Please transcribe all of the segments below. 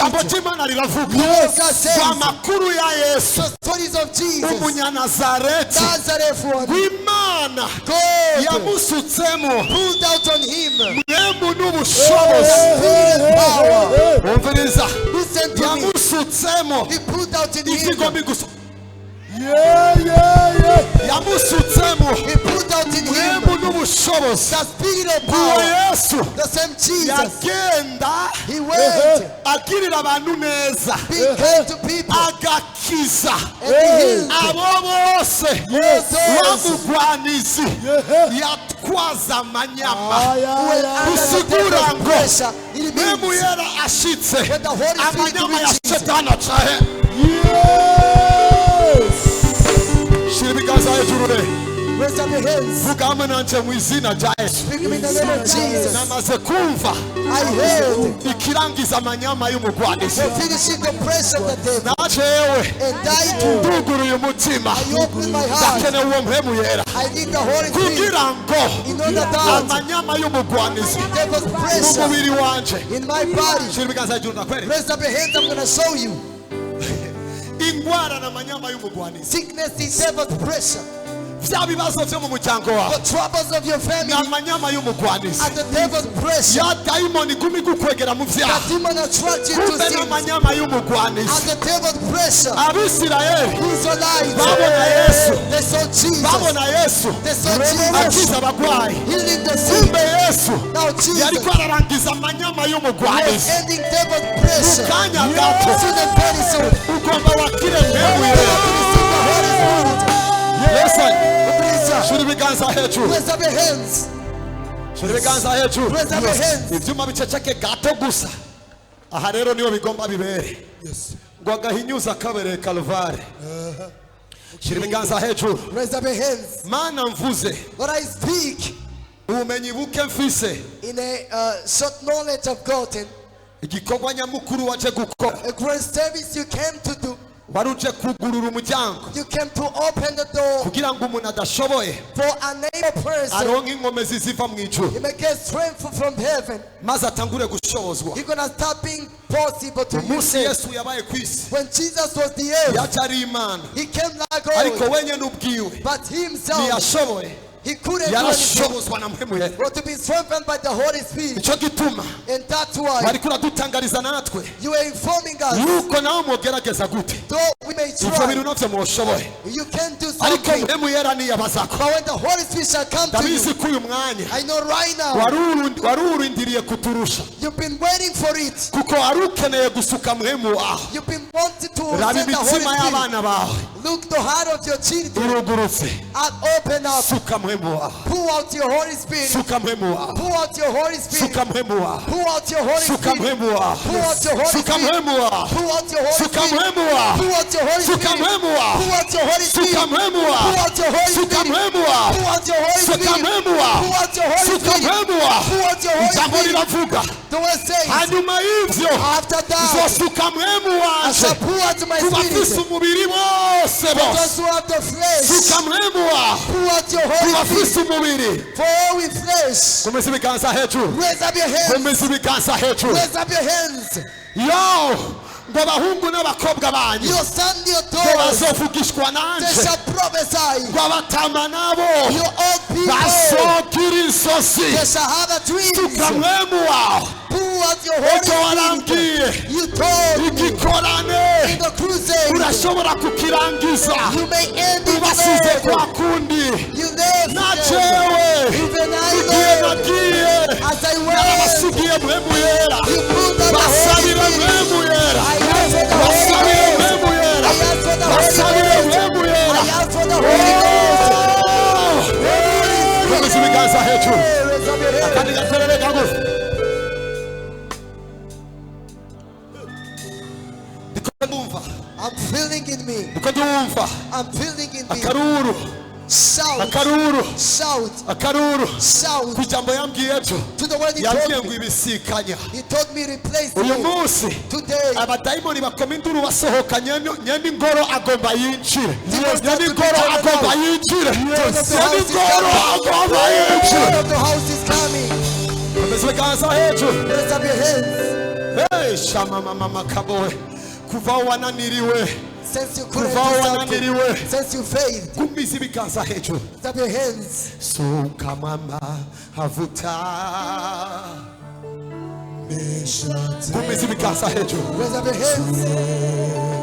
ijambo ry'Imana riravuga amakuru ya Yesu umunyanazareti w'Imana yamusutsemo mwemu n'ubushobozi umviriza yamusutsemo ikigomi gusa yamusutsemo mwemu n'ubushobozi uwo Yesu yagenda agirira abantu neza agakiza abo bose bamugwanizi yatwaza amanyama bisigura ngo mwemu yera ashitse amanyama ya Satani acahe shira ibiganza hejuru re vuga nanje mu izina rya Yesu namaze kumva ikirangiza amanyama y'umugwanizi najewe nduguruye umutima ndakeneye uwo mpemu yera kugira ngo amanyama y'umugwanizi n'umubiri wanje shira ibiganza hejuru ndakwere indwara na manyama y'umugwanizi sickness is devil's pressure. vya bibazo vyo mu muryango wawe The troubles of your family na manyama y'umugwanizi and the devil's pressure. ya daimoni gumi gukwegera mu vyaha The demon attracts you to kumbe na sin manyama y'umugwanizi and the devil's pressure. Abisirayeli Israelites, babona Yesu they saw Jesus. babona Yesu They saw Jesus akiza abagwayi healing the sick. kumbe Yesu Now Jesus yariko ararangiza amanyama was y'umugwanizi ending devil's pressure. mukanya gato To the very soul. ugomba wakire mpemu yera listen shira ibiganza hejuru Raise up your hands. shira ibiganza hejuru Raise up your hands. ivyuma biceceke gato gusa aha rero niyo bigomba bibere ngo agahinyuza kabere Kalvari shira ibiganza hejuru Raise up your hands. mana mvuze What I speak ubumenyi buke mfise in a short knowledge of God and igikorwa nyamukuru waje gukora a great service you came to do. waruje kugurura umuryango You came to open the door kugira ngo umuntu adashoboye for a neighbor person. aronke inkomezi ziva mu ijuru He may get strength from heaven. maze atangure gushobozwa He's gonna start being possible to umunsi you. Yesu yabaye ku isi When Jesus was the earth, yaje ari imana he came like ariko God, wenyine ubwiwe but himself, ntiyashoboye he couldn't do anything. yarashobozwa na mpemu yera But to be strengthened by the Holy Spirit. nicyo gituma And that's why bari kuradutangariza natwe you are informing us, yuko nawe mugerageza gute though we may ivyo try, bintu navyo mushoboye you can't do ariko something. mpemu yera niyabazako But when the Holy Spirit shall come to you, ndabizi ko uyu mwanya I know right now, wari urindiriye kuturusha you've been waiting for it. kuko wari ukeneye gusuka mpemu wawe You've been wanting to raba send the Holy imitima Spirit. y'abana bawe Look the heart of your children irugurutse and open up. suka mpemu wawe Pull out your Holy Spirit. suka mpemu wawe Pull out your Holy Spirit. suka mpemu wawe Pull out your Holy suka Spirit. mpemu wawe Pull out your Holy suka Spirit. mpemu wawe Pull out your Holy suka Spirit. mpemu wawe Pull out your Holy suka Spirit. mpemu wawe Pull out your Holy Spirit. suka mpemu Pull wawe out your Holy suka Spirit. mpemu wawe Pull out your Holy suka Spirit. mpemu wawe Pull out your Holy suka Spirit. mpemu wawe Pull out your Holy ijambo Spirit. riravuga The word says, hanyuma y'ivyo after that, nzosuka mpemu I wanje shall pour out my ku bafise spirit. umubiri bose bose Those who have the flesh, suka mpemu wawe pour out your ku Holy bafise Spirit. umubiri For all with flesh, komeza ibiganza hejuru raise up your hands. komeza ibiganza hejuru Raise up your hands. yo ngo abahungu n'abakobwa banyu Your son, your ngo daughters, bazovugishwa they nanje shall prophesy. ngo abatama nabo Your old people, basogira insosi they shall have a dream. suka mpemu wawe Pull out your ejo Holy Spirit. warambwiye You told me igikorane in the crusade, urashobora kukirangiza you may end it ubasize there. kwa kundi You left na them. jewe Even I igihe left. nagiye As I went, narabasigiye mpemu yera you pulled out the Holy basabire Spirit. mpemu yera I asked for the Holy basabire Ghost. mpemu yera I asked for the Holy basabire Ghost. mpemu yera I asked for the Holy Ghost. komeza ibiganza hejuru Raise up your hands. akandi gaterere kagufi ndiko ndumva I'm feeling in me. ndiko ndumva I'm feeling in me. akaruru Shout, akaruru shout, akaruru shout ku ijambo yambwiye ejo to the word he yambwiye told ngo me. ibisikanya He told me replace uyu you. munsi Today, abadayimoni bakoma induru basohoka nyene ingoro agomba yinjire Demons nyene have to be ingoro turned agomba around. yinjire Yes. nyene ingoro agomba the yinjire Lord of the house is coming. komeza ibiganza hejuru Raise up your hands. Hey, shama mama kaboe. Kuva wananiriwe. Since you couldn't Kuva do something, wananiriwe. since you failed, Kumbiza ibiganza hejuru. lift up your hands. Suka mama havuta. Kumbiza ibiganza hejuru. Raise up your hands.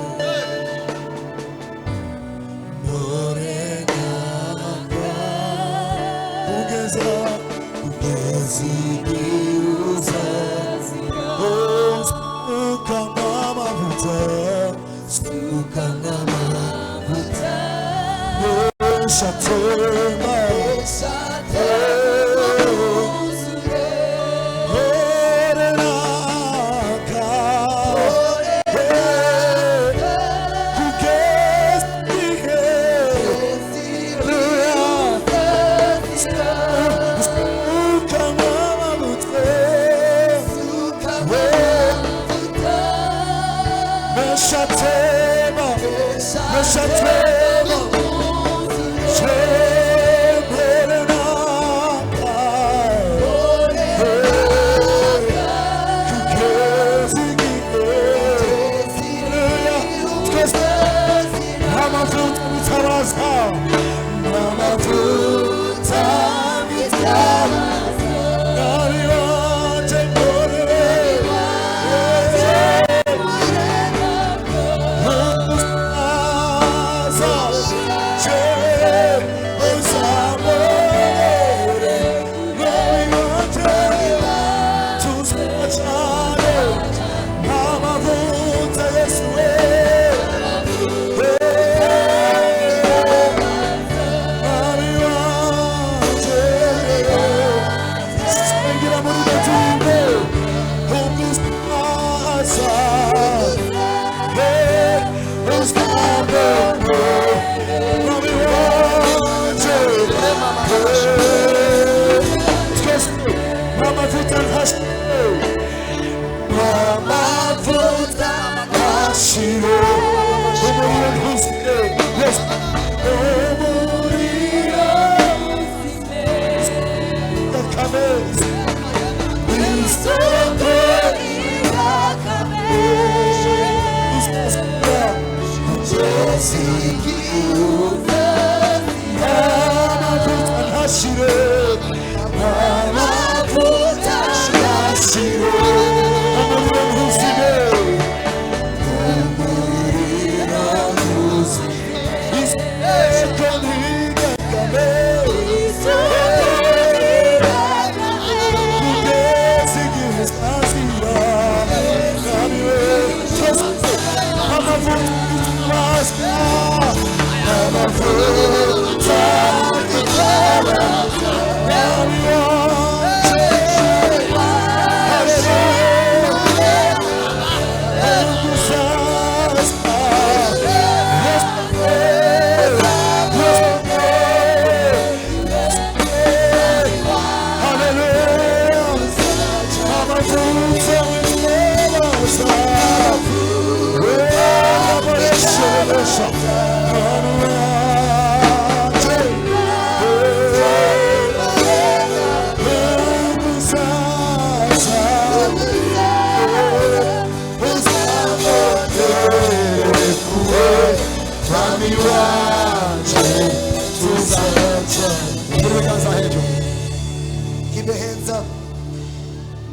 Keep your hands up.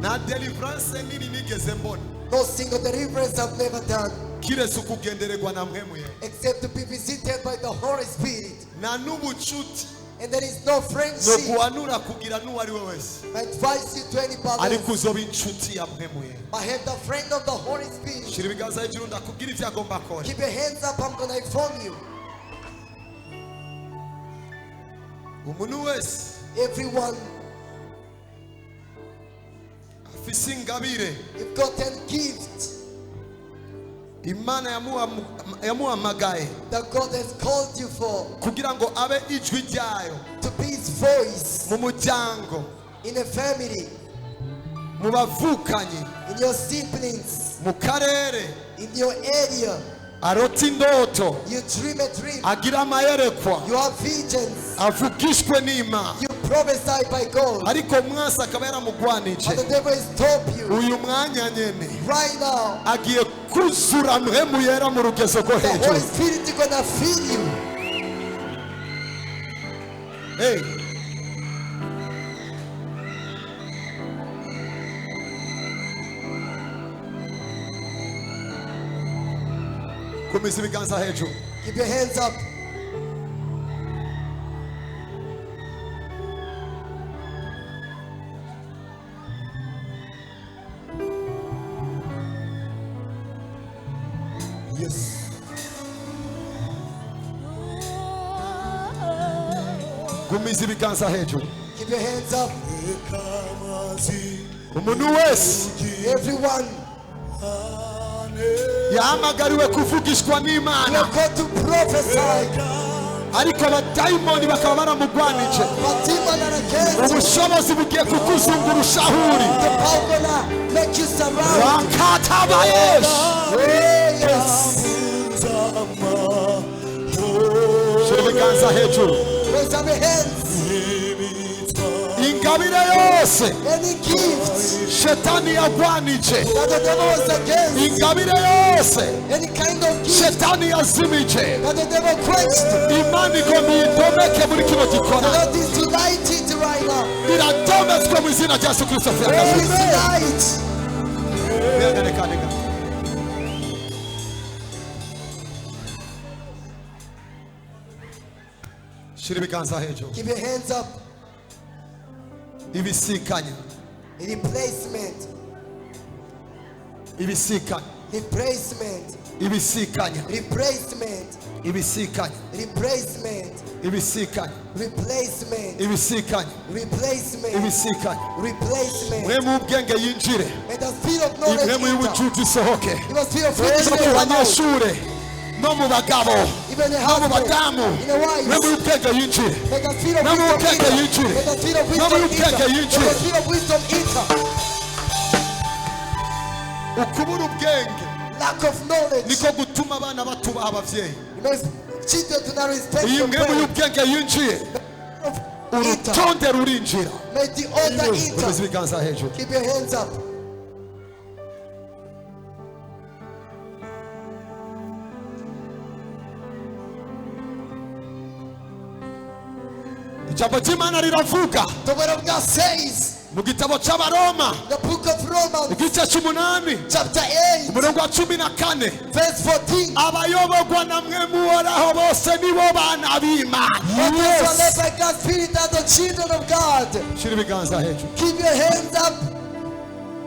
Na delivrance nini nigeze mbona No single deliverance I've never done kiretse ukugendererwa na mpwemuye except to be visited by the Holy Spirit. na n'ubucuti And there is no no friendship. guhanura kugira n'uwari we wese I advise you to anybody, ariko uzoba inshuti ya mpwemuye. I have the friend of the Holy Spirit. Shira ibiganza hejuru ndakubwira ivyo agomba akora. Keep your hands up, I'm gonna inform you. Umuntu wese Everyone, afise ingabire you've got a gift Imana yamuhamagaye that God has called you for, kugira ngo abe ijwi ryayo to be His voice mu muryango, in a family, mu bavukanyi, in your siblings, mu karere, in your area. arota indoto, You dream a dream, agira amayerekwa, you have visions, avugishwe n'Imana. you prophesied by God. ariko umwasi akaba yaramugwanije. But the devil has stopped you. Uyu mwanya nyene Right now, agiye kuzura mpemu yera mu rugezo rwo the Holy hejuru. Spirit is gonna fill you. Hey. Kumisa ibiganza hejuru. Keep your hands up. Yes. Kumisa ibiganza hejuru. Keep your hands up. Umuntu wese Everyone, yahamagariwe kuvugishwa you n'Imana, are called to prophesy. ariko abadayimoni bakaba baramugwanije. But demon are against you. Ubushobozi bugiye kukuzungurusha aho uri. The power gonna make you surround. Rakatabayesh. Yes. Shira ibiganza hejuru. Raise up your hands. Ingabire yose Any gift shetani yagwanije, that the devil was against, ingabire yose any kind of gift shetani yazimije, that the devil quenched, imana igomba iyidomeke muri kino the gikora. Lord is delighted right now. Iradometswe mu izina rya Yesu Kristo. There is light. Shira ibiganza hejuru. Keep your hands up. Ibisikanya, Replacement. ibisikanya, Replacement. ibisikanya, Replacement. ibisikanya, Replacement. ibisikanya, Replacement. ibisikanya, Replacement. ibisikanya. Replacement. Mwe mu bwenge yinjire, May the spirit of knowledge imwe mu enter. y'ubucucu isohoke. You must feel free No to mu come out. banyeshure, no mu bagabo, Even the no mu husband, badamu, in the wives. mwe mu bwenge yinjire. May the spirit of No mu wisdom bwenge enter. yinjire. May the spirit of No wisdom mu enter. bwenge May yinjire. the spirit of wisdom enter. Ukubura ubwenge Lack of knowledge. niko gutuma abana batubaha abavyeyi. You must children to not respect Iyi your mwe mu parents. y'ubwenge yinjiye, Enter. urutonde rurinjira. May the order Komeza enter. ibiganza hejuru. Keep your hands up. Ijambo ry'Imana riravuga The word of God says, mu gitabo c'Abaroma the book of Romans, igice c'umunani chapter 8, umurongo wa 14, verse 14. abayobogwa na mwe muhoraho bose nibo bana b'Imana. But those who are led by God's Spirit are the children of God. Shira ibiganza hejuru. Keep your hands up.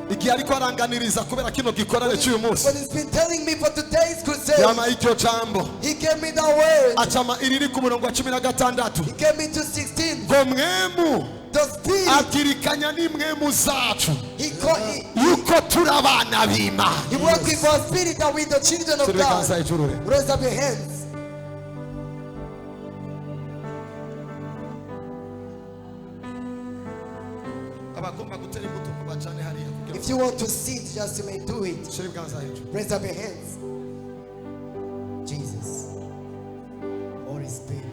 Igihe ariko aranganiriza kubera kino gikorane cy'uyu munsi, When he's been telling me for today's crusade, yama iryo jambo he gave me the word. acama iriri ku murongo wa 16, He gave me to 16. ngo mwemu The Spirit, abwirikanya n'imwemu zacu he yuko turi abana b'Imana. worked with our spirit and with the children of Shira ibiganza God. hejuru re. Raise up your hands. Abagomba gutera imbuto bacane hariya kugira. If you want to sit, just you may do it. Shira ibiganza hejuru. Raise up your hands. Jesus. Holy Spirit.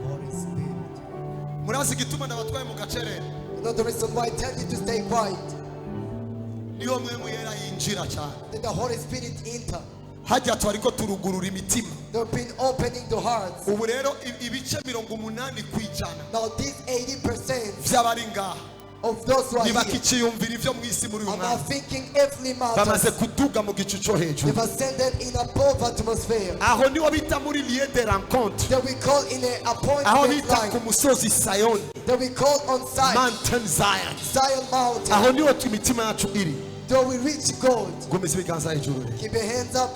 Holy Spirit. Murazi igituma ndabatwaye mu gacerere, You know the reason why I tell you to stay quiet. niyo mwemu yera yinjira cyane. That the Holy Spirit enter. Hajya twariko turugurura imitima. They've been opening the hearts. Ubu rero ibice 80 kwijana Now these 80% by'abari ngaha of those who are here ntibakiciyumvira ivyo mwisi muri uyu are now mwanya, thinking earthly bamaze matters. kuduga mu gicu cyo hejuru. They've ascended in a above atmosphere. Aho niho bita muri lieu de rencontre, That we call in an aho appointment bita ku line. musozi Sayoni, That we call on site. Mountain Zion. Zion Mountain. Aho niho imitima yacu iri. Till we reach God. Gomeza ibiganza hejuru. Keep your hands up.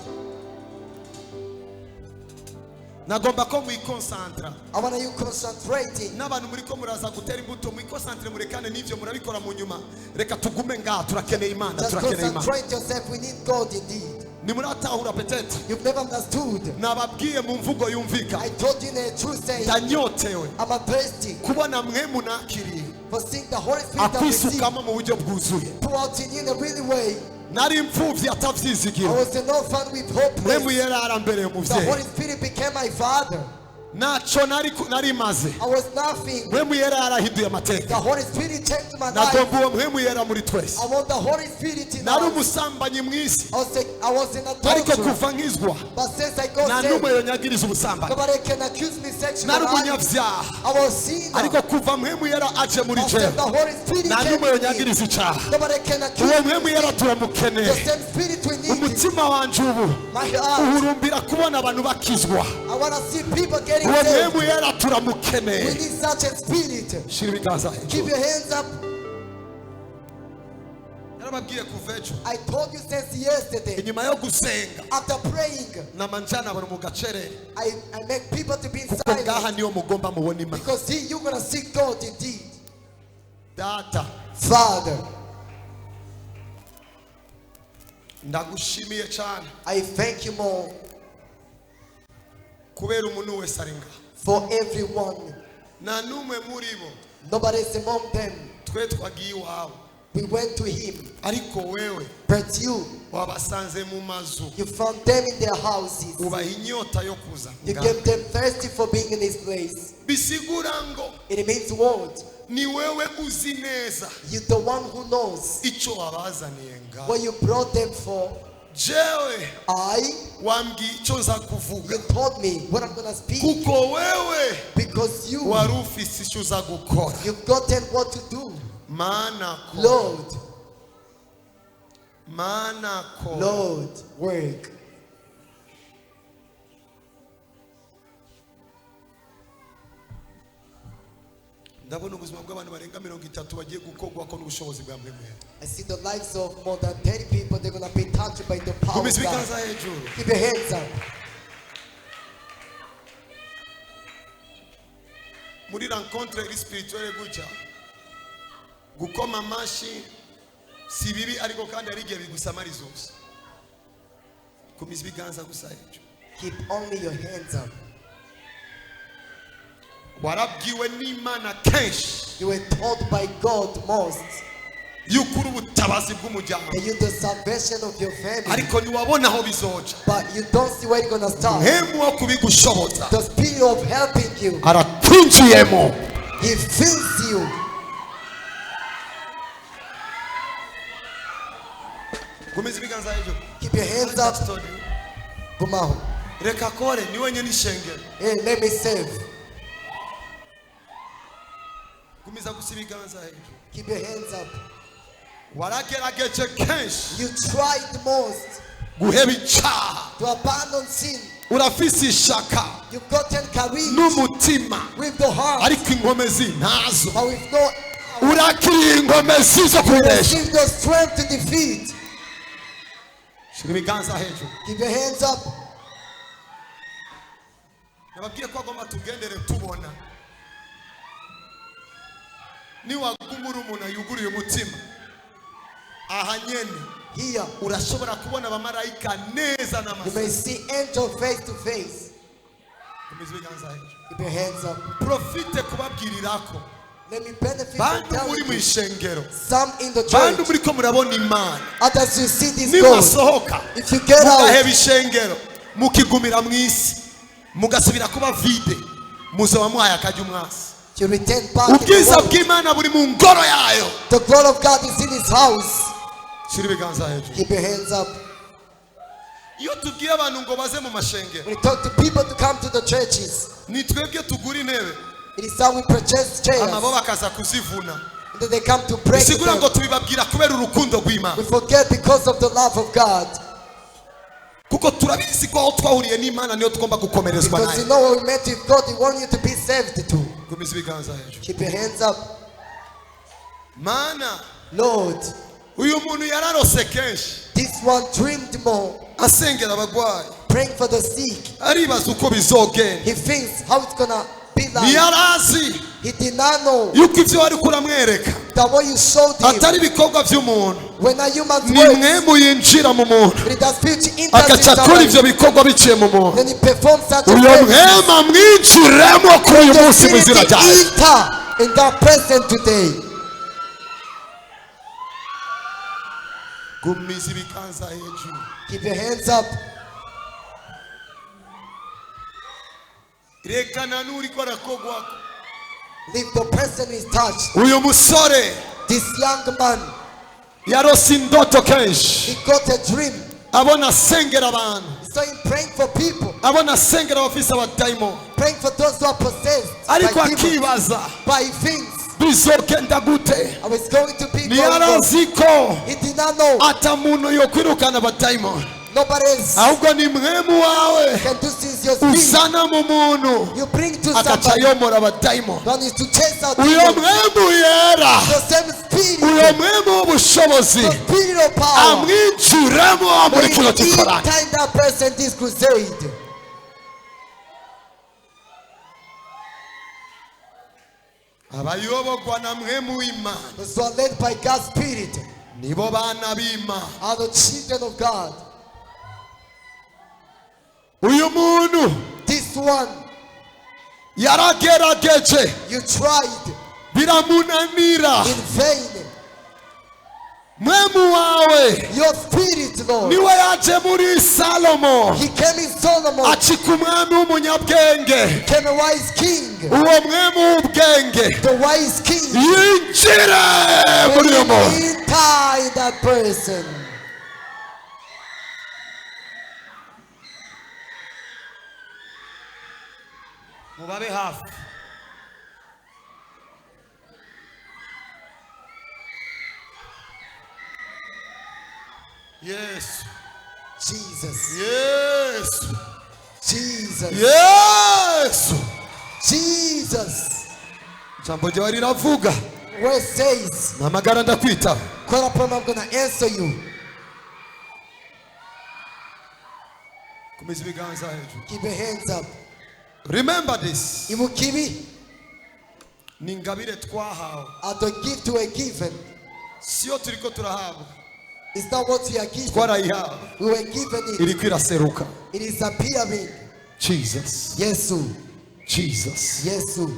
Nagomba ko mwikonsantra I want you concentrating. n'abantu muri ko muraza gutera imbuto, mwikonsantre murekane n'ivyo murabikora mu nyuma. Reka tugume ngaha, turakeneye Imana, Just turakeneye Imana. concentrate yourself. We need God indeed. Nimuratahura petete, You've never understood. nababwiye mu mvugo yumvika, I told you in a true saying. ndanyotewe I'm a thirsty kubona mwe munakiriye for seeing the Holy Spirit that received akwisukamo mu buryo bwuzuye. pour out in you in a really way. Nari imfuvyi I atavyizigira, was an orphan with mwe hopeless. muyera arambereye The umuvyeyi. Holy Spirit became my father. nacho nari maze. I was nothing. Mpemu yera yarahinduye amateka. The Holy Spirit changed my life. Nagomba uwo mpemu yera muri twese. I want the Holy Spirit in Nari us. umusambanyi mwisi. I was in Ariko adultery. kuva nkizwa. But since I got Na saved, numwe yonyagiriza ubusambanyi. nobody can accuse me sexually. Nari umunyabyaha. I was sinner. Ariko kuva mpemu yera aje muri But jewe. since the Holy Spirit Na came numwe in me, yonyagiriza icyaha. nobody can accuse Uwo me. mpemu yera The turamukeneye. same Spirit we need. Umutima wanje ubu My heart. uhurumbira kubona abantu bakizwa. I want to see people getting Uwo saved. mpemu yera We turamukeneye. need such a spirit. Shira ibiganza Keep hejuru. your hands up. Yarababwiye kuva ejo. I told you since yesterday. Inyuma yo gusenga After praying, namanjana abantu mu gacerere. I make people to be in Kuko ngaha silence. niyo mugomba mubona Imana. Because here you're going to seek God indeed. Data Father, ndagushimiye cyane I thank you more kubera umuntu wese ari ngaha. for everyone. Nta n'umwe muri bo Nobody is among them. twe twagiye iwawe. We went to him. Ariko wewe But you wabasanze mu mazu. found them in their houses. Ubaha inyota yo kuza. You gave them thirsty for being in this place. Bisigura ngo It means what? ni wewe uzi neza You're the one who knows icyo wabazaniye ngaho. what you brought them for. Jewe wambwiye icyo nza You kuvuga told me what I'm going to speak. kuko wewe Because you, wari ufise icyo uza gukora. you've gotten what to do. Mana ko Lord, Mana ko Lord, work. ndabona ubuzima bw'abantu barenga 30 bagiye gukogwako n'ubushobozi bwa mwemwe. I see the lives of more than 30 people. They're going to be touched by the power of Kumisa God. ibiganza hejuru. Keep your hands up. Muri rencontre iri spirituelle gutya gukoma amashi si bibi ariko kandi ari igihe bigusamara izose. Kumisa ibiganza gusa hejuru. Keep only your hands up. Warabwiwe n'Imana kenshi You were told by God most yukuri ubutabazi bw'umuryango. that you're the salvation of your family. Ariko niwabona aho bizoja. But you don't see where you're going to start. Hemu wo kubigushoboza. The spirit of helping you, Arakwinjiyemo. He fills you. Kumisa ibiganza hejuru. Keep your hands up. Gumaho. Reka kore niwe nyene ishengero. Hey, let me save. Kumisa gusa ibiganza hejuru. Keep your hands up. Waragerageje kenshi You tried most guheba icyaha. to abandon sin. Urafise ishaka You've gotten courage n'umutima with the heart, ariko inkomezi ntazo. but with no Urakiriye inkomezi zo kunesha. receive the strength to defeat. Shira ibiganza hejuru. Keep your hands up. Nababwiye ko agomba tugendere tubona. Niwagumura umuntu yuguriye umutima aha nyene Here, urashobora kubona abamarayika neza you n'amaso. may see angels face to face. Kumisa ibiganza hejuru. Keep your hands up. Profite kubabwirirako Let me benefit from bantu muri telling mu you. ishengero Some in the bantu church, muri ko murabona Imana others you see this God. nibasohoka If you get mugaheba out, ishengero mukigumira mu isi mugasubira kuba vide muze wamuhaye akajya umwasi. you return back to the Ubwiza world. bw'Imana buri mu ngoro yayo. The glory of God is in His house. Shira ibiganza hejuru. Keep your hands up. Iyo tubwiye abantu ngo baze mu mashengero When we talk to people to come to the churches, ni twebwe tugura intebe it is how we purchase chairs. amabo bakaza kuzivuna. And then they come to break Bisigura them. ngo tubibabwira kubera urukundo rw'Imana. We forget because of the love of God. Kuko turabizi ko aho twahuriye n'Imana niyo tugomba gukomerezwa Because you nayo. know what we met with God, He wants you to be saved too. Kumisa ibiganza hejuru. Keep your hands up. Mana Lord, uyu muntu yararose kenshi this one dreamed more, asengera abagwayi praying for the sick. aribaza uko bizogenda. He thinks how it's gonna be like. Ntiyarazi He did not know yuko ibyo wari kuramwereka that what you showed him atari ibikorwa by'umuntu when a human's ni works, mwemu yinjira mu muntu but it has spiritual interest in agaca akora someone. ibyo bikorwa biciye mu muntu. Then he performs such a Uyo prayer. mwema mwinjiremo kuri uyu munsi mu izina rya Yesu. Enter in that person today. Gumiza ibiganza hejuru. Keep your hands up. rekana nuri ko arakogwa. Leave the person who is touched. Uyu musore This young man, yarose indoto kenshi, he got a dream. abona asengera abantu, He saw him praying for people, abona asengera abafise abadayimoni, praying for those who are possessed ariko by demons, akibaza by things. bizogenda gute. I was going to be going. Ntiyarazi ko He did not know. ata muntu yokwirukana abadayimoni, Nobody else ahubwo ni mwemu wawe can do since your spirit. uzana mu muntu You bring to agaca somebody. yomora abadayimoni. One is to chase out Uyo demons. mwemu yera, The same spirit, uyo mwemu w'ubushobozi the spirit of power. amwinjiremo muri kino When gikorane. time that person this crusade. Abayobogwa na mwemu w'Imana Those who are led by God's spirit nibo bana b'Imana. are the children of God. Uyu muntu This one, yaragerageje you tried biramunanira. in vain. Mwemu wawe Your spirit, Lord. niwe yaje muri Salomo He came in Solomon, acika umwami w'umunyabwenge. came a wise king. Uwo mwemu w'ubwenge The wise king. yinjire muri uyo muntu. Enter in that person. Mubabe hafi. Yes. Jesus. Yes. Jesus. Yes. Jesus. Jambo ryawe riravuga. Where it says, Namagara ndakwita. call upon me, I'm going to answer you. Kumeza ibiganza hejuru. Keep your hands up. Remember this. Imukibi Ni ingabire twahawe. are the gift we are given. Siyo turiko turahabwa. It's not what we are given. Twarayihawe. We were given it. Iriko iraseruka. It is appearing. Jesus. Yesu. Jesus. Yesu.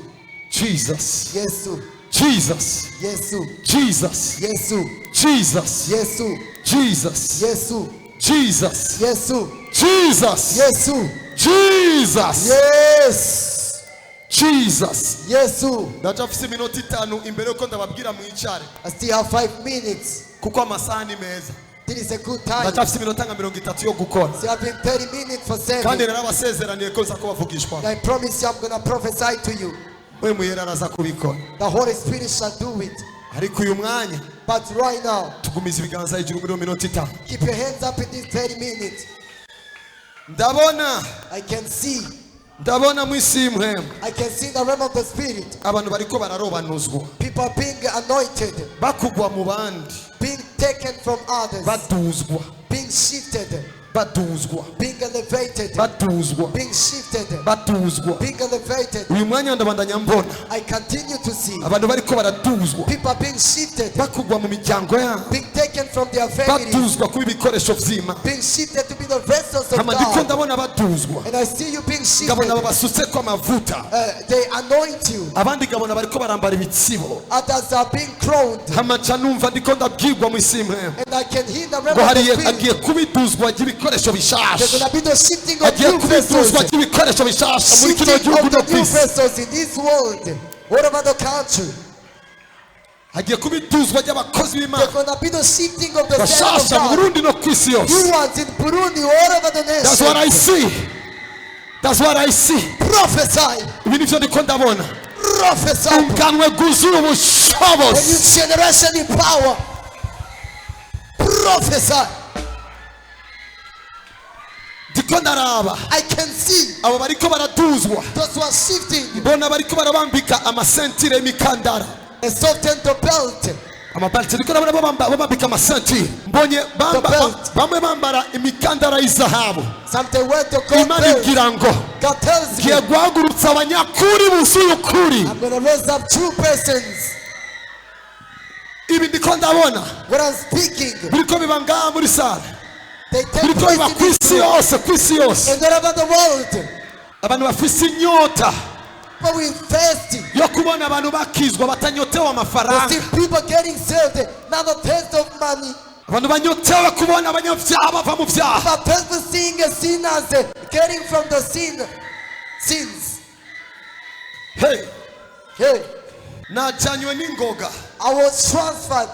Jesus. Yesu. Jesus. Yesu. Jesus. Yesu. Jesus. Yesu. Jesus. Yesu. Jesus. Yesu. Jesus. Yesu. Jesus. Yes. Jesus. Yesu. Ndacafise iminota 5 imbere yuko ndababwira mwicare I still have 5 minutes. kuko amasaha ni meza. This is a good time. Ndacafise iminota nka 30 yo gukora. So I've been 30 minutes for Kandi serving. narabasezeraniye ko nza kubavugishwa. I promise you I'm going to prophesy to you. We muyera araza kubikora. The Holy Spirit shall do it. Ariko uyu mwanya But right now, tugumiza ibiganza hejuru muri minota 5. keep your hands up in these 30 minutes. Ndabona mu isi y'imwemu I can see the realm of the Spirit. abantu bariko bararobanuzwa, People are being anointed, bakugwa mu bandi, being taken from others, baduzwa, being shifted, baduzwa, being elevated, baduzwa, being shifted, baduzwa. being elevated. Uyu mwanya ndabandanya mbona I continue to see abantu bariko baraduzwa, people are being shifted, bakugwa mu miryango yabo, being taken from their families, baduzwa kuba ibikoresho vy'Imana. being shifted to be the vessels of Hama ndiko God. ndabona baduzwa, And I see you being shifted. ngabona babasutseko amavuta, They anoint you. abandi ngabona bariko barambara ibitsibo. Others are being crowned. Hama ca numva ndiko ndabwirwa mu isi y'imwemu And I can hear the realm ngo of the hariye Spirit. agiye kubiduzwa ry'ibikoresho There's bishasha, going to be the shifting of agiye new vessels. kubiduzwa ry'ibikoresho bishasha muri kino Shifting gihugu of no the new kwisi, vessels in this world, all over the country. agiye kubiduzwa ry'abakozi There's b'Imana going to be the shifting of the servants of bashasha mu God. Burundi no kwisi New yose. ones in Burundi, all over the That's what I nation. see. That's what I see. Prophesy. Ibi nivyo ndiko ndabona. Prophesy. Unganwe guzuye A new ubushobozi. generation in power. Prophesy. Ndiko ndaraba I can see abo bariko baraduzwa, those who are shifting mbona bariko barabambika amasentire y'imikandara, and soften the belt. amabelt ndiko ndabona babambika amasentire, mbonye belt. bamwe bambara imikandara y'izahabu. Some they wear the gold Imana belt. igira ngo God tells me ngiye guhagurutsa abanyakuri buzuye ukuri. I'm going to raise up true persons. Ibi ndiko ndabona What I'm speaking, biriko biba ngaha muri sare, they take biriko place biba in this kwisi room yose, kwisi yose. and all over the world. Abantu bafise inyota But we're thirsty. yo kubona abantu bakizwa batanyotewe We amafaranga, see people getting saved, not the taste of money. abantu banyotewe kubona abanyabyaha bava mu byaha. But people seeing sinners getting from the sins. Hey, Hey, najanywe n'ingoga. I was transferred.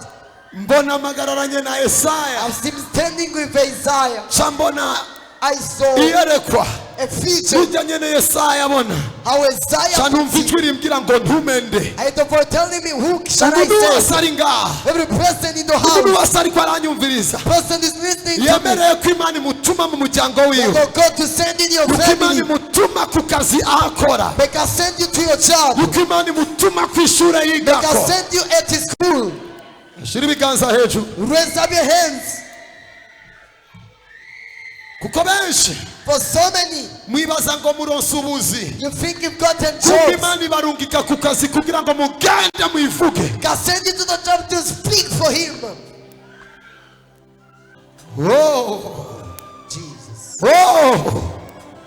Mbona magararanye na I'm Yesaya. still standing with Isaiah. Chambona I saw iyerekwa. a feature. Bijanye na Yesaya bona. How Isaiah Chanumva ijwi rimbwira ngo ntumende. I don't for telling me who shall I Umuntu say. wese ari ngaha. Every person in the Umuntu house. wese ariko aranyumviriza. Person is listening to me. Yemereye ko Imana imutuma mu muryango wiwe. For God to send in your Yuko Imana family. imutuma ku kazi ahakora. They can send you to your job. Yuko Imana imutuma ku ishure They can yigako. send you at his school. Shira ibiganza hejuru. Raise up your hands. Kuko benshi For so many, mwibaza ngo muronse ubuzi. you think you've gotten Kuko jobs. Imana ibarungika ku kazi kugira ngo mugende mwivuge. Can send you to the job to speak for him. Oh, Jesus. oh,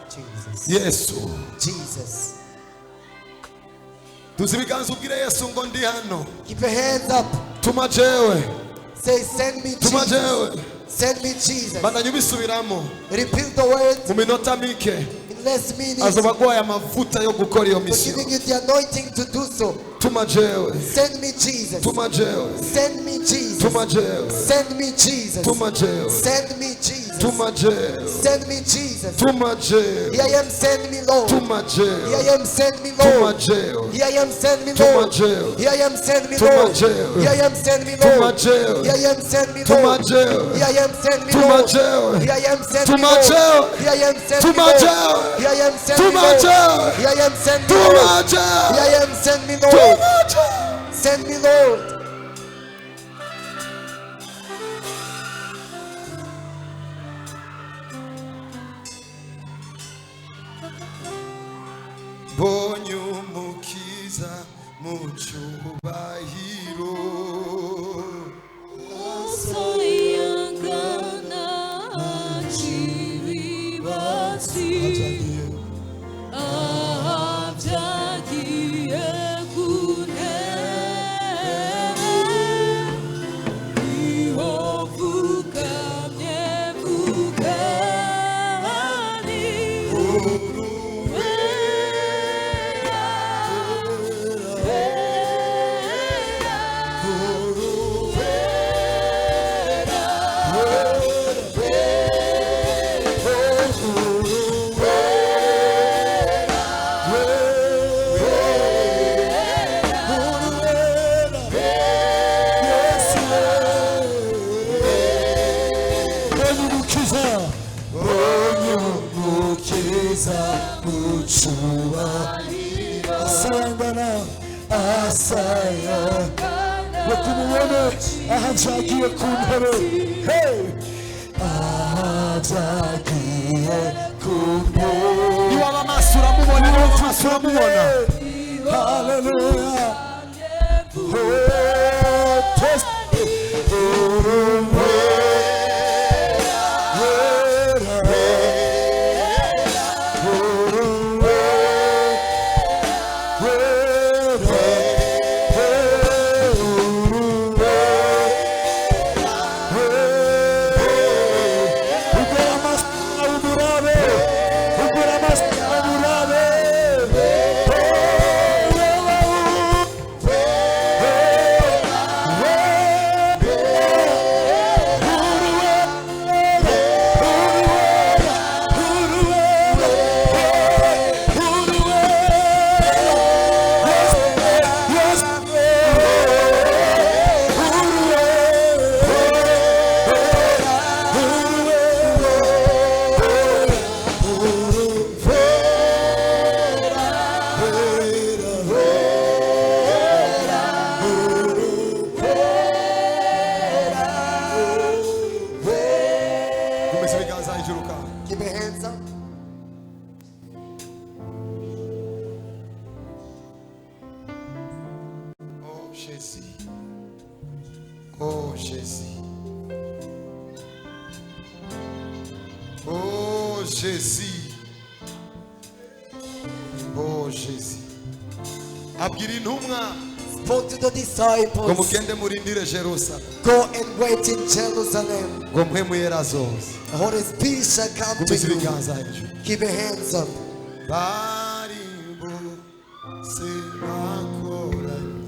Jesus. Yesu. Jesus. Tuzi ibiganza ubwire Yesu ngo ndi hano. Keep your hands up. Tuma jewe. Say, send me Tuma Jesus. jewe. Send me Jesus. Bandanye ubisubiramo. Repeat the words Mu minota mike in less minutes. azoba agwaye amavuta yo gukora iyo For misiyo. giving you the anointing to do so. Tuma jewe. Send me Jesus. Tuma jewe. Send me Jesus. Tuma jewe. Send me Jesus. Tuma jewe. Send me Jesus. Tuma jewe. Send me Jesus. Tuma jewe. Here I am, send me Lord. Tuma jewe. Here I am, send me Tuma Lord. jewe. Here I am, send me Tuma Lord. jewe. Here I am, send me Tuma Lord. jewe. Here I am, send me Tuma Lord. jewe. Here I am, send me Tuma Lord. jewe. Here I am, send me Tuma Lord. jewe. Here I am, send me Tuma Lord. jewe. Here I am, send me Tuma Lord. jewe. Here I am, send me Tuma Lord. jewe. Here I am, send me Tuma Lord. jewe. Here I am, send me Lord. Tuma jewe. Send me Lord. Mbonye umukiza mu cyubahiro. ahajagiye ku ntebe hey ahajagiye ku ntebe Niwaba amaso uramubona, niwaba amaso uramubona. hallelujah oh test Keep your hands up. Oh Jésus. Oh Jésus. Oh Jésus. Oh Jésus. Abwira intumwa Spoke to the ngo disciples. mugende murindire Jerusalem. Go and wait in Jerusalem. Ngo mpwemu yera zose. The Holy Spirit shall come to Gumiza you. ibiganza hejuru. Keep your hands up. Barimbo senakoranye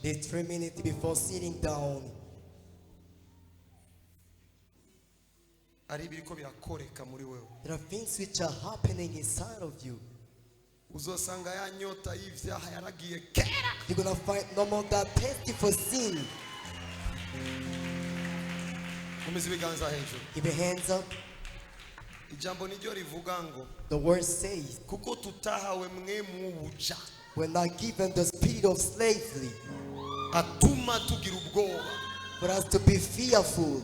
There's 3 minutes before sitting down. There are things which are happening inside of you. You're gonna find no more that thirsty for sin. Keep your hands up. The word says, we're not given the spirit of slavery for us to be fearful.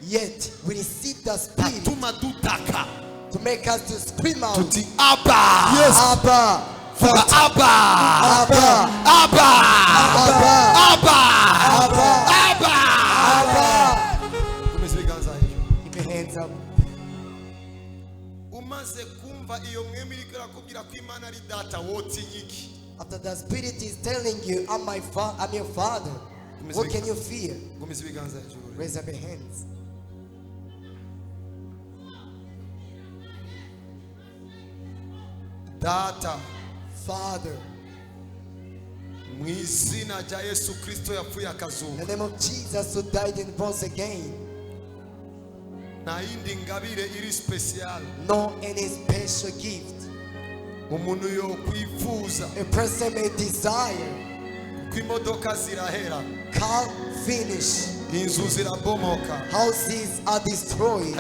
Yet we receive the spirit to make us to scream out, Abba, yes, Abba, Abba, Abba, Abba, Abba, Abba, Abba, Abba. Keep your hands up. After the spirit is telling you, I'm your father, what can you fear? Raise up your hands. Data, Father, in the name of Jesus who died and rose again, no any special gift a person may desire can't finish. Houses are destroyed,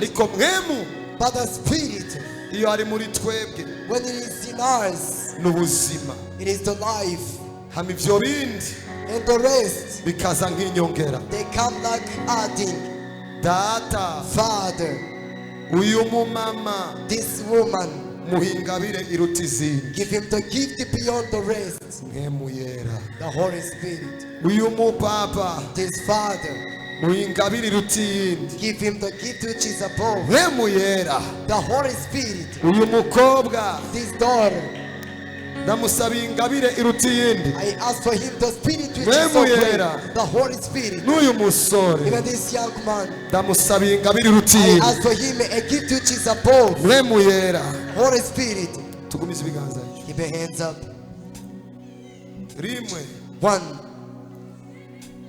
but the spirit, when it is in us, it is the life, and the rest they come like adding. Father, this woman, give him the gift beyond the rest, the Holy Spirit. This father, give him the gift which is above, the Holy Spirit. This daughter, ndamusaba ingabire iruta iyindi. I ask for him the spirit which is so great, the Holy Spirit. N'uyu musore Even this young man, ndamusaba ingabire iruta I iyindi. ask for him a gift which is above. Mwemu yera. Holy Spirit. Tugumize ibiganza. Keep your hands up. Rimwe. One.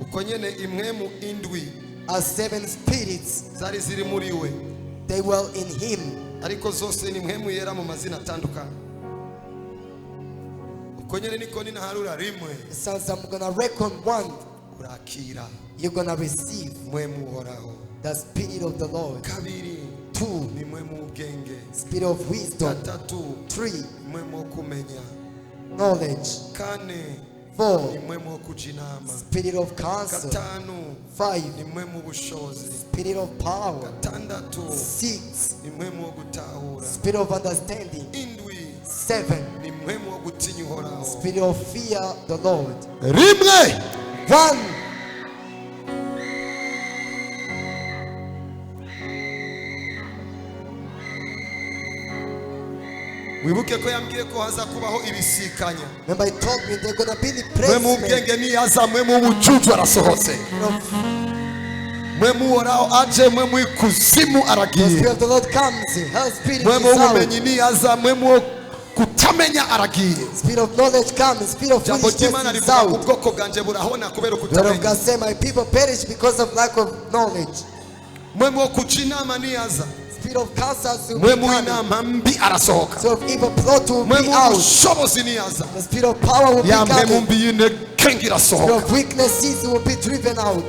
Uko nyene imwemu indwi. As 7 spirits zari ziri muri we. They were in him. Ariko zose ni mwemu yera mu mazina atandukanye. Uko nyene niko ninaharura rimwe. Since I'm gonna reckon 1. Urakira. You're gonna receive mwemu uhoraho. The spirit of the Lord. Kabiri. 2. Ni mwemu ubwenge. Spirit of wisdom. 3. Mwemu kumenya. Knowledge. 4. Ni mwemu wo kujinama. Spirit of counsel. 5. Ni mwemu ubushobozi. Spirit of power. 6. Ni mwemu wo gutahura. Spirit of understanding. 7. Ni mwemu wo gutinya uhoraho. Spirit of fear the Lord. Rimwe. 1. Wibuke ko yambwiye ko haza kubaho ibisikanya. Remember he told me they're gonna be the mwemu ubwenge ni yaza mwemu ubucucu arasohotse. Mwemu uhoraho aje mwemu ikuzimu aragiye. The spirit of the Lord comes. Her spirit is out. Mwemu ubumenyi ni yaza mwemu kutamenya aragiye. Spirit of knowledge comes. Spirit of foolishness is out. Ubwoko bwanje burahona kubera kutamenya. kutamenya. God say my people perish because of lack of knowledge. Mwemu wo kujinama ni yaza. Spirit of counsel will mwemu inama mbi arasohoka. So if evil plot will be out. Mwemu ubushobozi ni yaza. The spirit of power will be coming. Ya mwemu coming. mbi inenge irasohoka. Spirit of weaknesses will be driven out.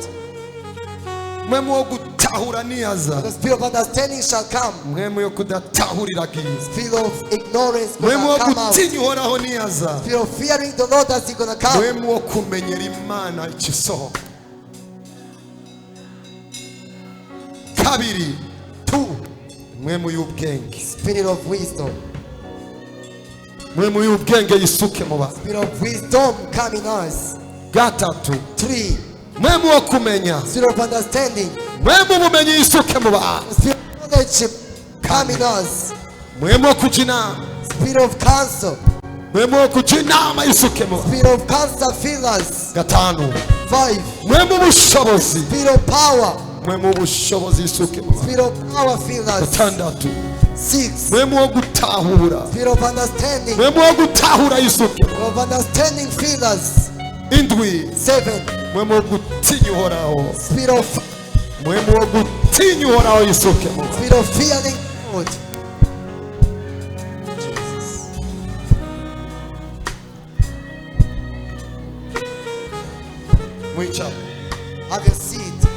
Mwemu wo gutahura ni yaza. The spirit of understanding shall come. Mwemu yo kudatahurira agiye. Spirit of ignorance mwemu will wo come out. gutinya uhoraho ni yaza. Spirit of fearing the Lord as he gonna come. Mwemu wo kumenyera Imana ikisohoka. Kabiri. 2. mwemu y'ubwenge. Spirit of wisdom. mwemu y'ubwenge yisuke mu bantu. Spirit of wisdom come in us. 3. 3. mwemu wo kumenya. Spirit of understanding. mwemu ubumenyi yisuke mu bantu. Spirit of knowledge come in us. mwemu wo kujina. Spirit of counsel. mwemu wo kujinama yisuke mu bantu. Spirit of counsel fill us. 5. mwemu ubushobozi. Spirit of power. mwemu ubushobozi yisuke mu bantu. Spirit of power fill us. 6. mwemu wo gutahura. Spirit of understanding. mwemu wo gutahura yisuke. Of understanding fill us. 7. mwemu wo gutinya uhoraho. Spirit of mwemu wo gutinya uhoraho yisuke. Spirit of fearing God. Mwicha. Have your seat.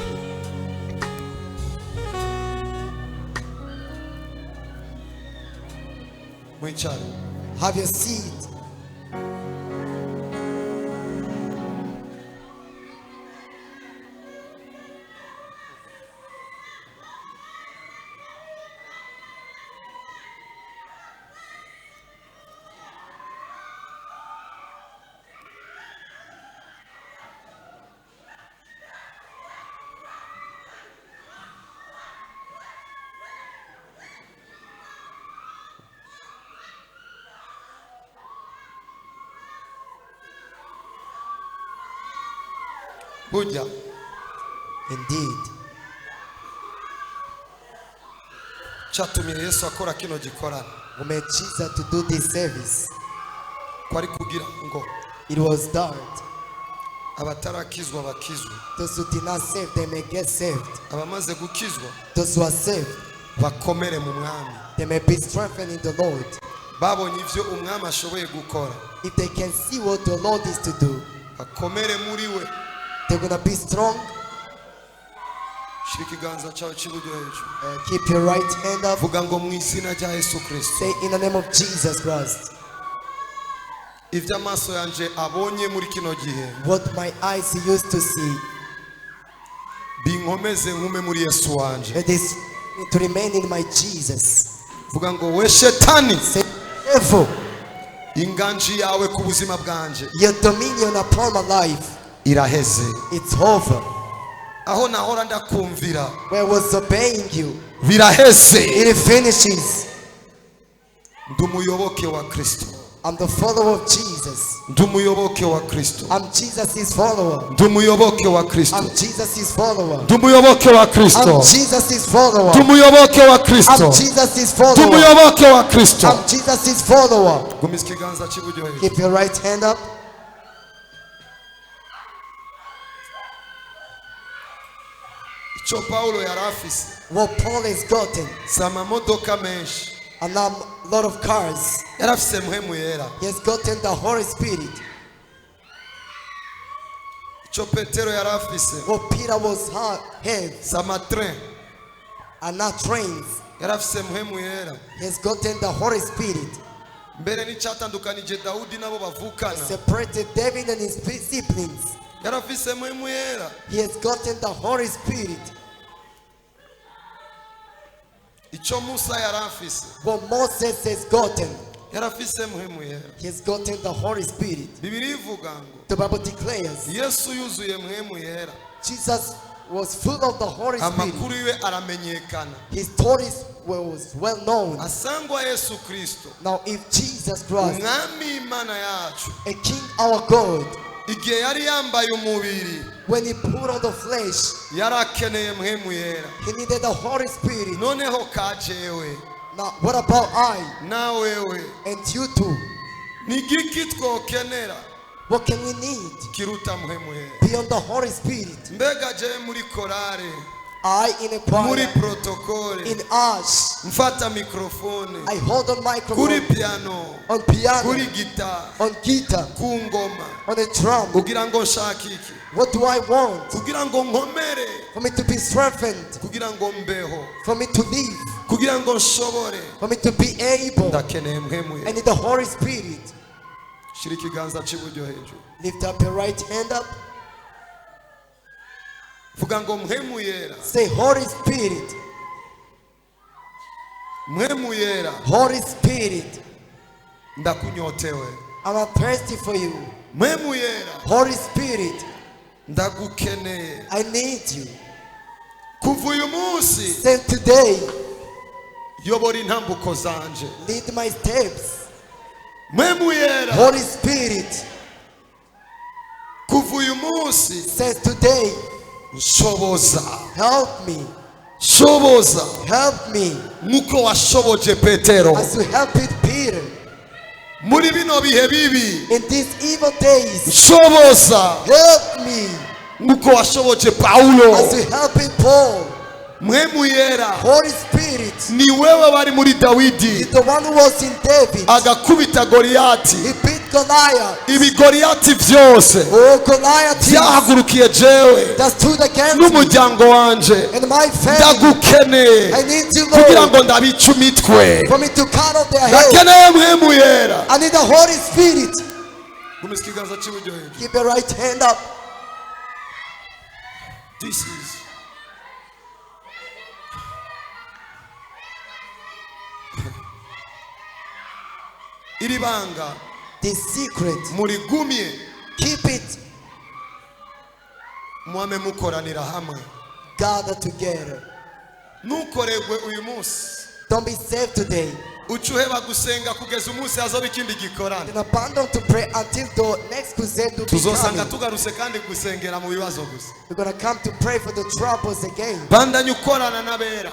Mwicha. Have your seat. Burya. Indeed. Chatumye Yesu akora kino gikorana. Made Jesus to do this service. Kwari kugira ngo. It was done. Abatarakizwa bakizwe. Those who did not save, they may get saved. Abamaze gukizwa. Those who are saved, bakomere mu mwami. They may be strengthened in the Lord. Babonye ivyo umwami ashoboye gukora. If they can see what the Lord is to do, bakomere muri we. They're gonna be strong. Keep your right hand up. Say in the name of Jesus Christ. What my eyes used to see, it is to remain in my Jesus. Say, devil, your dominion upon my life, it's over. Where I was obeying you, it finishes. I'm the follower of Jesus. Ndumuyoboke wa Kristo. I'm Jesus' follower. Ndumuyoboke wa Kristo. I'm Jesus' follower. Ndumuyoboke wa Kristo. I'm Jesus' follower. Ndumuyoboke wa Kristo. I'm Jesus' follower. Ndumuyoboke wa Kristo. I'm Jesus' follower. Gumiza ikiganza cy'iburyo hejuru. Keep your right hand up. Icyo Paulo yari afise. What Paul has gotten. Amamodoka menshi. And a lot of cars. Yari afise muhemu yera. He has gotten the Holy Spirit. Icyo Petero yari afise. What Peter was had. Amatrain. And not trains. Yari afise muhemu yera. He has gotten the Holy Spirit. Mbere n'icyatandukanije Dawudi nabo bavukana. Separated David and his siblings. Yari afise muhemu yera. He has gotten the Holy Spirit. Icyo Musa yari afise. What Moses has gotten. Yari afise muhemu yera. He has gotten the Holy Spirit. Bibiri ivuga ngo. The Bible declares. Yesu yuzuye muhemu yera. Jesus was full of the Holy Spirit. Amakuru yiwe aramenyekana. His stories was well known. Asangwa Yesu Kristo. Now if Jesus Christ, Umwami Imana yacu, a King our God, igihe yari yambaye umubiri, when he put on the flesh, yari akeneye muhemu yera. he needed the Holy Spirit. Noneho kajewe. Now what about I Nawewe. and you too? Ni giki twokenera? What can we need Kiruta muhemu yera. beyond the Holy Spirit? Mbega je muri korale. I in a Muri choir, protokole. in us, Mfata mikrofone. I hold on Kuri microphone, piano. on piano, Kuri guitar. on guitar, Ku ngoma. on a drum. Kugira ngo nshake iki? What do I want? Kugira ngo nkomere. For me to be strengthened, Kugira ngo mbeho. for me to live, Kugira ngo nshobore. for me to be able. Ndakeneye muhemu I yera. need the Holy Spirit. Shira ikiganza cy'iburyo hejuru. Lift up your right hand up. Vuga ngo muhemu yera. Say, Holy Spirit, Muhemu yera. Holy Spirit, Ndakunyotewe. I'm thirsty for you. Muhemu yera. Holy Spirit, Ndagukeneye. I need you. Kuva uyu munsi Since today, yobora intambuko zanje. lead my steps. Muhemu yera. Holy Spirit, Kuva uyu munsi since today, nshoboza. help me. Shoboza. Help me Nkuko washoboje Petero. as you help it Peter Muri bino bihe bibi. in these evil days. Shoboza. Help me Nkuko washoboje Paulo. as you help it Paul. Muhemu yera. Holy Spirit Ni wewe wari muri Dawidi. is the one who was in David. Agakubita Goliyati. He beat Goliath. Ibi Goliyati vyose Oh, Goliath byahagurukiye jewe that stood against me n'umuryango wanje. and my family. Ndagukeneye I need you, kugira Lord, ngo ndabica imitwe. for me to cut off their head. Ndakeneye muhemu yera. I need the Holy Spirit. Gumiza ikiganza cy'iburyo hejuru. Keep your right hand up. This is iri banga The secret, murigumye keep it mwame mukoranira hamwe. gather together. Ntukoregwe uyu munsi. Don't be saved today. Ucuheba gusenga kugeza umunsi hazoba ikindi gikorana. And abandon to pray until the next crusade will be Tuzosanga coming. tugarutse kandi gusengera mu bibazo gusa. We're going to come to pray for the troubles again. Bandanye ukorana n'abera.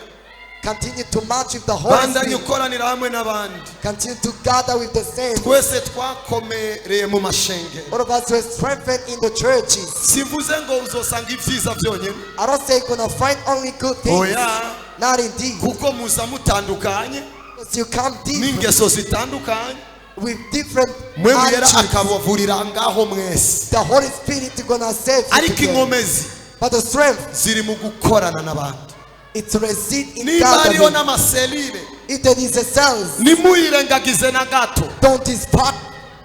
Continue to march with the Holy Bandanye Spirit. ukoranira hamwe n'abandi. Continue to gather with the saints. Twese twakomereye mu mashengero. All of us were strengthened in the churches. Sivuze ngo uzosanga ibyiza byonyine. I don't say you're going to find only good things. Oya. Not indeed. Kuko muza mutandukanye Because you come different n'ingeso zitandukanye. with different Muhemu yera attitudes. akabavurira ngaho mwese. The Holy Spirit is going to save you Ariko today. inkomezi But the strength, ziri mu gukorana n'abandi. it's to reside in Niba hariho gathering. n'amaselire If there is a cells, nimuyirengagize na gato. don't despise.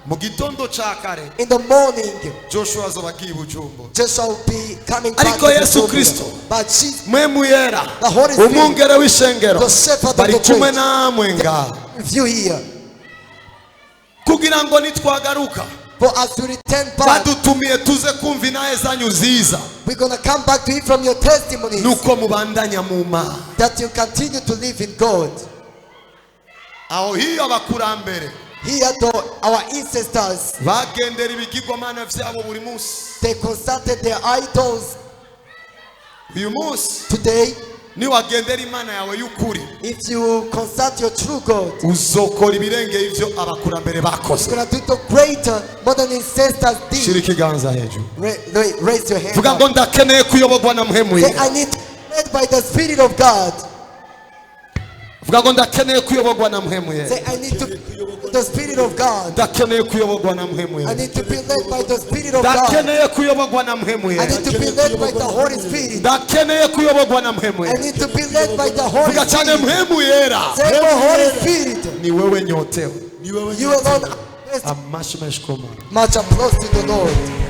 Mu gitondo ca kare In the morning, Joshua azoba agiye Bujumbura. just shall be coming back Ariko to Yesu Bujumbura. Kristo, But Jesus, Muhemu yera, the Holy Spirit, umwungere w'ishengero, the shepherd of bari the kumwe church, namwe ngaha. with you here. Kugira ngo nitwagaruka For us to return back, badutumiye tuze kumva inaye zanyu nziza. we're going to come back to hear from your testimonies Nuko mubandanya mu Mana. that you continue to live in God. Aho hiyo abakurambere Here our ancestors, bagendera ibigirwamana vyabo buri munsi. they consulted their idols. Uyu munsi Today, niwagendera imana yawe y'ukuri, if you consult your true God, uzokora ibirengeye ivyo abakurambere bakoze. you're going to do greater more than ancestors did. Shira ikiganza hejuru. Raise your hand. Vuga ngo ndakeneye kuyoborwa na mpemu Say, yera. I need to be led by the Spirit of God. Vuga ngo ndakeneye kuyoborwa na mpemu yera. Say, I need to be the Spirit of God. Ndakeneye kuyoborwa na mpemu I yera. need to be led by the Spirit of God. Ndakeneye kuyoborwa na mpemu I yera. need to be led by the Holy Spirit. Ndakeneye kuyoborwa na mpemu I yera. need to be led by the Holy Vuga cyane Spirit. mpemu yera. Say, the Holy Spirit. Ni wewe nyotewe. You alone. Amashi menshi ku Mana. Much applause to the Lord.